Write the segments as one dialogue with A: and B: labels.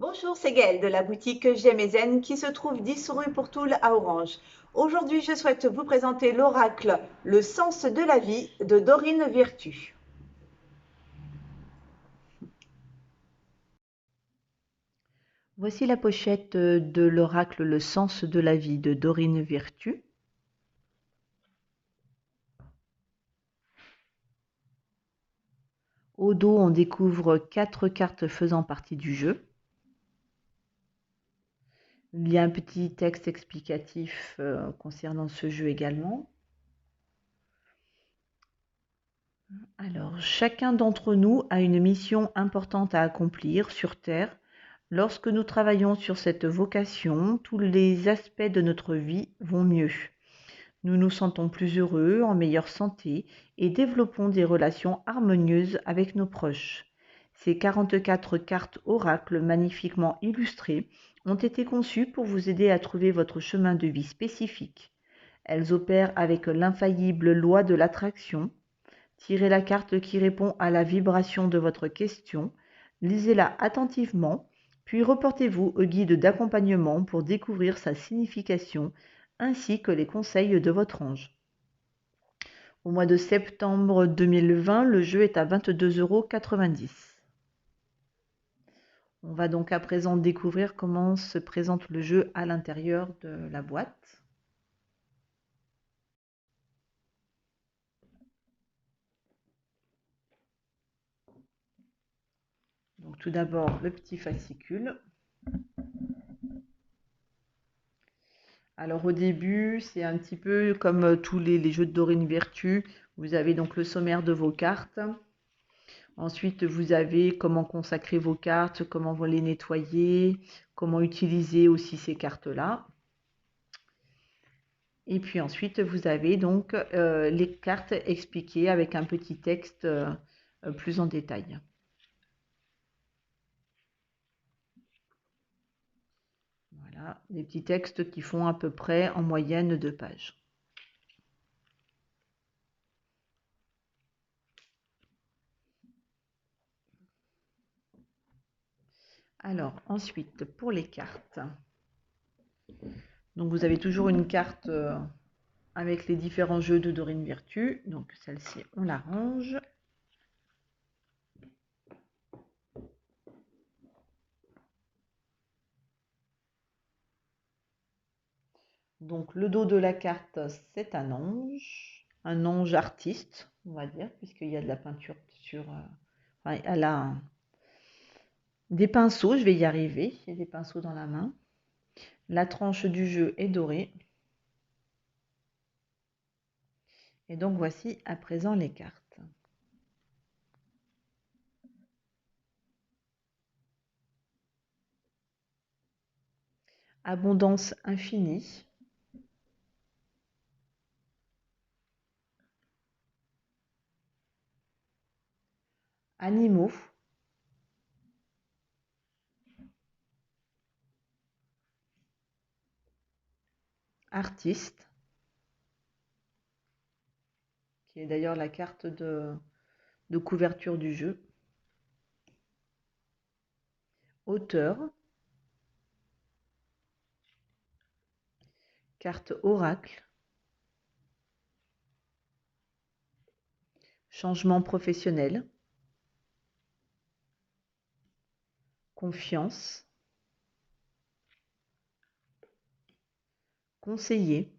A: Bonjour, c'est Gaëlle de la boutique J'aime et Zen qui se trouve 10 rue Pourtoul à Orange. Aujourd'hui, je souhaite vous présenter l'oracle Le sens de la vie de Dorine Virtue. Voici la pochette de l'oracle Le sens de la vie de Dorine Virtue. Au dos, on découvre 4 cartes faisant partie du jeu. Il y a un petit texte explicatif concernant ce jeu également. Alors, chacun d'entre nous a une mission importante à accomplir sur Terre. Lorsque nous travaillons sur cette vocation, tous les aspects de notre vie vont mieux. Nous nous sentons plus heureux, en meilleure santé et développons des relations harmonieuses avec nos proches. Ces 44 cartes oracles magnifiquement illustrées ont été conçues pour vous aider à trouver votre chemin de vie spécifique. Elles opèrent avec l'infaillible loi de l'attraction. Tirez la carte qui répond à la vibration de votre question, lisez-la attentivement, puis reportez-vous au guide d'accompagnement pour découvrir sa signification ainsi que les conseils de votre ange. Au mois de septembre 2020, le jeu est à 22,90 €. On va donc à présent découvrir comment se présente le jeu à l'intérieur de la boîte. Donc tout d'abord le petit fascicule. Alors au début, c'est un petit peu comme tous les jeux de Dorine Virtue. Vous avez donc le sommaire de vos cartes. Ensuite, vous avez comment consacrer vos cartes, comment vous les nettoyer, comment utiliser aussi ces cartes-là. Et puis ensuite, vous avez donc les cartes expliquées avec un petit texte plus en détail. Voilà, des petits textes qui font à peu près en moyenne 2 pages. Alors ensuite, pour les cartes. Donc vous avez toujours une carte avec les différents jeux de Dorine Virtue. Donc celle-ci, on la range. Donc le dos de la carte, c'est un ange artiste, on va dire, puisqu'il y a de la peinture sur... enfin, elle a des pinceaux, je vais y arriver, il y a des pinceaux dans la main. La tranche du jeu est dorée. Et donc voici à présent les cartes. Abondance infinie. Animaux. Artiste, qui est d'ailleurs la carte de couverture du jeu. Auteur. Carte oracle. Changement professionnel. Confiance. Conseiller.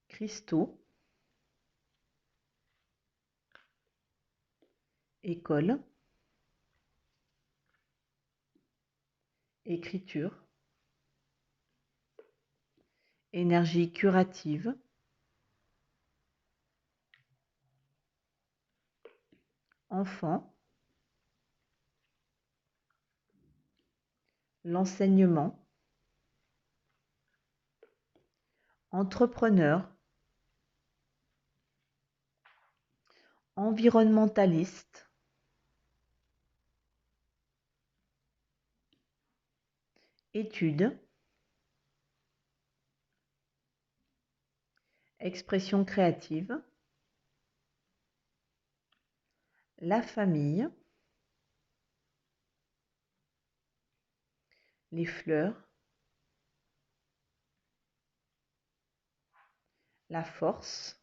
A: Cristaux. École. Écriture. Énergie curative. Enfant. L'enseignement. Entrepreneur. Environnementaliste. Étude. Expression créative. La famille. les fleurs, la force,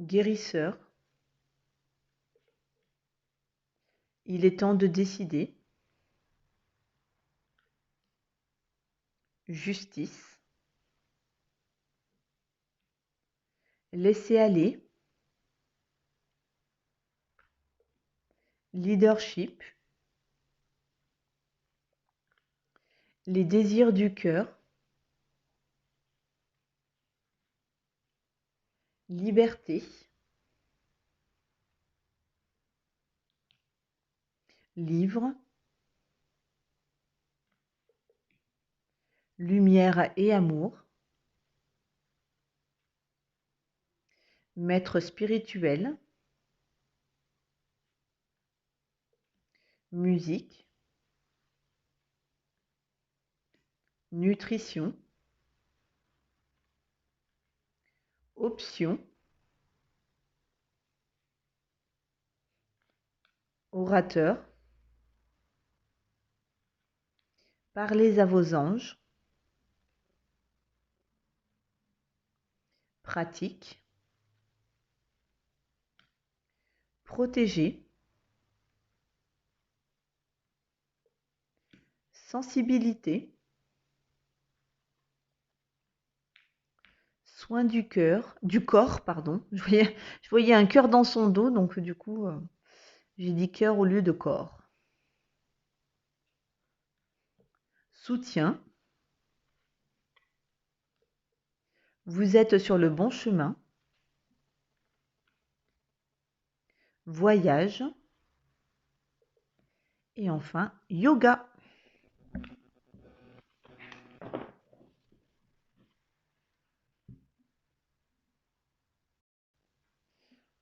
A: guérisseur. Il est temps de décider. Justice. Laisser aller. Leadership. Les désirs du cœur. Liberté. Livre. Lumière et amour. Maître spirituel. Musique. Nutrition. Option. Orateur. Parlez à vos anges. Pratique. Protéger. Sensibilité. Soin du cœur, du corps, pardon. Je voyais un cœur dans son dos, donc du coup, j'ai dit cœur au lieu de corps. Soutien. Vous êtes sur le bon chemin. Voyage. Et enfin, yoga.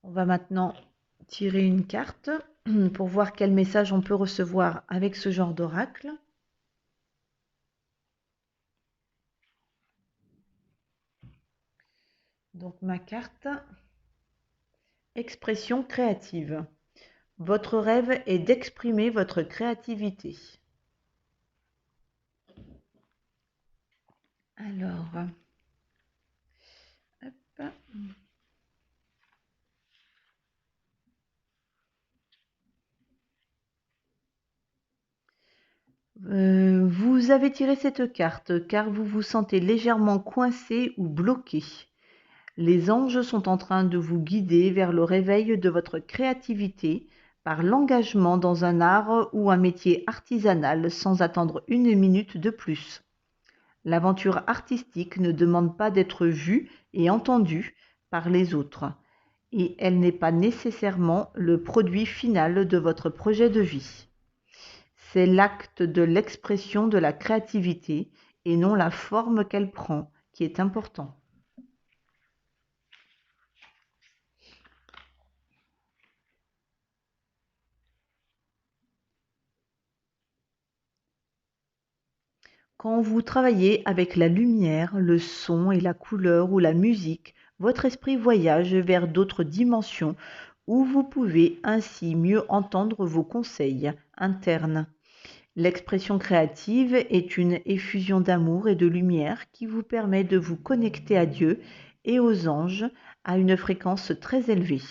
A: On va maintenant tirer une carte pour voir quel message on peut recevoir avec ce genre d'oracle. Donc ma carte, expression créative. Votre rêve est d'exprimer votre créativité. Alors, hop. Vous avez tiré cette carte car vous vous sentez légèrement coincé ou bloqué. Les anges sont en train de vous guider vers le réveil de votre créativité par l'engagement dans un art ou un métier artisanal sans attendre une minute de plus. L'aventure artistique ne demande pas d'être vue et entendue par les autres, et elle n'est pas nécessairement le produit final de votre projet de vie. C'est l'acte de l'expression de la créativité et non la forme qu'elle prend qui est important. Quand vous travaillez avec la lumière, le son et la couleur ou la musique, votre esprit voyage vers d'autres dimensions où vous pouvez ainsi mieux entendre vos conseils internes. L'expression créative est une effusion d'amour et de lumière qui vous permet de vous connecter à Dieu et aux anges à une fréquence très élevée.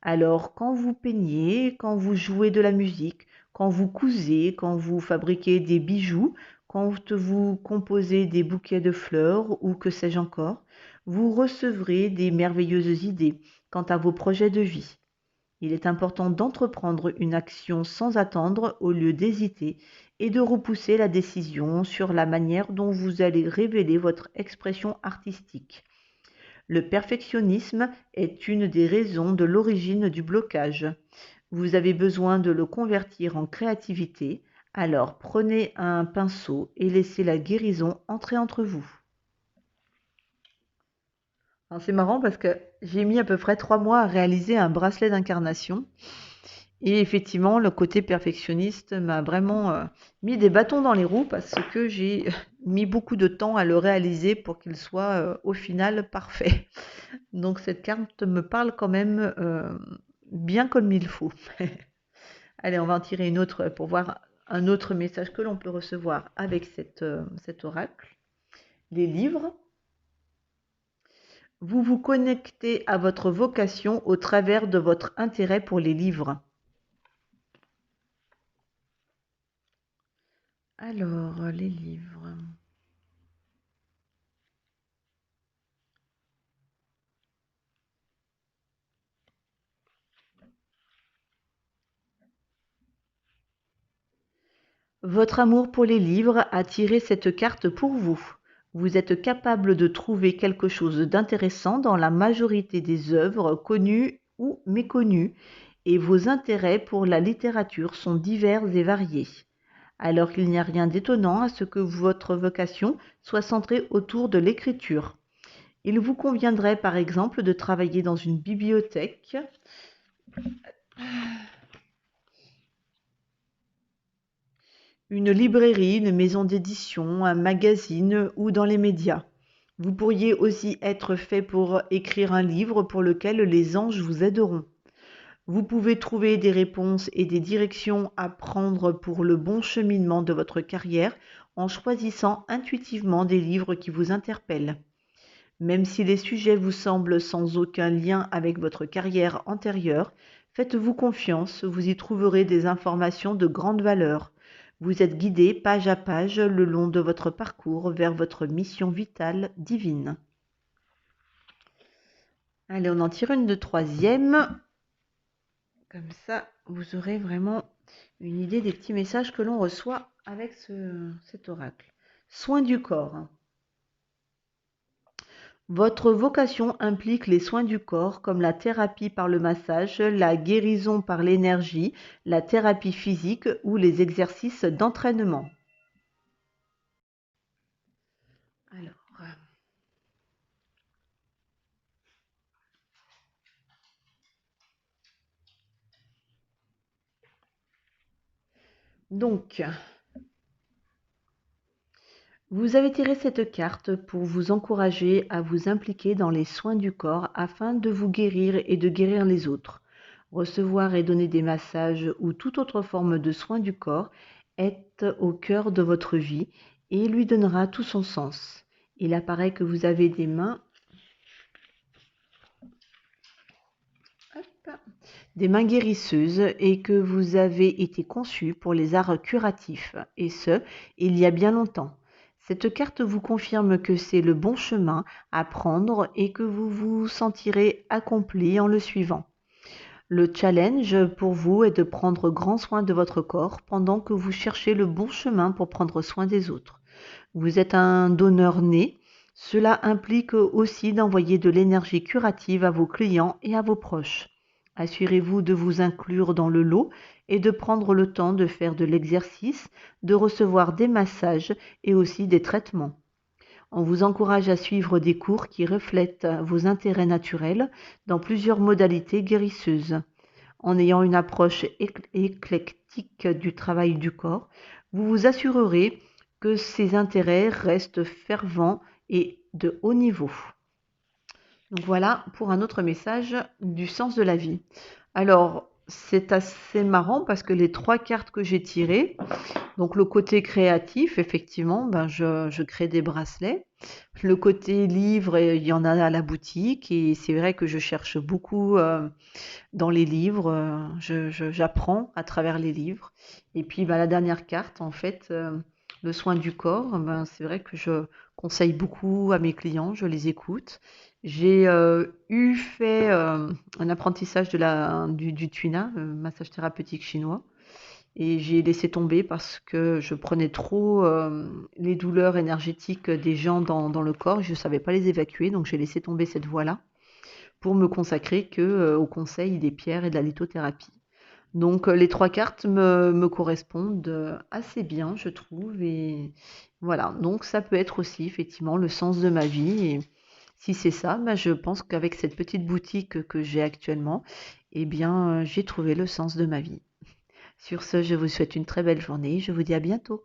A: Alors, quand vous peignez, quand vous jouez de la musique, quand vous cousez, quand vous fabriquez des bijoux, quand vous composez des bouquets de fleurs ou que sais-je encore, vous recevrez des merveilleuses idées quant à vos projets de vie. Il est important d'entreprendre une action sans attendre au lieu d'hésiter et de repousser la décision sur la manière dont vous allez révéler votre expression artistique. Le perfectionnisme est une des raisons de l'origine du blocage. Vous avez besoin de le convertir en créativité, alors prenez un pinceau et laissez la guérison entrer entre vous. Alors c'est marrant parce que j'ai mis à peu près 3 mois à réaliser un bracelet d'incarnation. Et effectivement, le côté perfectionniste m'a vraiment mis des bâtons dans les roues parce que j'ai mis beaucoup de temps à le réaliser pour qu'il soit au final parfait. Donc cette carte me parle quand même bien comme il faut. Allez, on va en tirer une autre pour voir un autre message que l'on peut recevoir avec cet oracle. Les livres. Vous vous connectez à votre vocation au travers de votre intérêt pour les livres. Alors, les livres. Votre amour pour les livres a tiré cette carte pour vous. Vous êtes capable de trouver quelque chose d'intéressant dans la majorité des œuvres connues ou méconnues, et vos intérêts pour la littérature sont divers et variés. Alors qu'il n'y a rien d'étonnant à ce que votre vocation soit centrée autour de l'écriture. Il vous conviendrait par exemple de travailler dans une bibliothèque, une librairie, une maison d'édition, un magazine ou dans les médias. Vous pourriez aussi être fait pour écrire un livre pour lequel les anges vous aideront. Vous pouvez trouver des réponses et des directions à prendre pour le bon cheminement de votre carrière en choisissant intuitivement des livres qui vous interpellent. Même si les sujets vous semblent sans aucun lien avec votre carrière antérieure, faites-vous confiance, vous y trouverez des informations de grande valeur. Vous êtes guidé page à page le long de votre parcours vers votre mission vitale divine. Allez, on en tire une de troisième. Comme ça, vous aurez vraiment une idée des petits messages que l'on reçoit avec cet oracle. Soins du corps. Votre vocation implique les soins du corps comme la thérapie par le massage, la guérison par l'énergie, la thérapie physique ou les exercices d'entraînement. Alors, donc, vous avez tiré cette carte pour vous encourager à vous impliquer dans les soins du corps afin de vous guérir et de guérir les autres. Recevoir et donner des massages ou toute autre forme de soins du corps est au cœur de votre vie et lui donnera tout son sens. Il apparaît que vous avez des mains guérisseuses et que vous avez été conçu pour les arts curatifs, et ce, il y a bien longtemps. Cette carte vous confirme que c'est le bon chemin à prendre et que vous vous sentirez accompli en le suivant. Le challenge pour vous est de prendre grand soin de votre corps pendant que vous cherchez le bon chemin pour prendre soin des autres. Vous êtes un donneur né. Cela implique aussi d'envoyer de l'énergie curative à vos clients et à vos proches. Assurez-vous de vous inclure dans le lot et de prendre le temps de faire de l'exercice, de recevoir des massages et aussi des traitements. On vous encourage à suivre des cours qui reflètent vos intérêts naturels dans plusieurs modalités guérisseuses. En ayant une approche éclectique du travail du corps, vous vous assurerez que ces intérêts restent fervents et de haut niveau. Donc voilà pour un autre message du sens de la vie. Alors, c'est assez marrant parce que les trois cartes que j'ai tirées, donc le côté créatif, effectivement, je crée des bracelets. Le côté livre, il y en a à la boutique et c'est vrai que je cherche beaucoup dans les livres, j'apprends à travers les livres. Et puis la dernière carte, en fait, le soin du corps, c'est vrai que je conseille beaucoup à mes clients, je les écoute. J'ai fait un apprentissage du Tuina, massage thérapeutique chinois. Et j'ai laissé tomber parce que je prenais trop les douleurs énergétiques des gens dans le corps. Je ne savais pas les évacuer, donc j'ai laissé tomber cette voie-là pour me consacrer au conseil des pierres et de la lithothérapie. Donc les trois cartes me correspondent assez bien, je trouve. Et voilà, donc ça peut être aussi effectivement le sens de ma vie. Et si c'est ça, je pense qu'avec cette petite boutique que j'ai actuellement, eh bien, j'ai trouvé le sens de ma vie. Sur ce, je vous souhaite une très belle journée. Je vous dis à bientôt.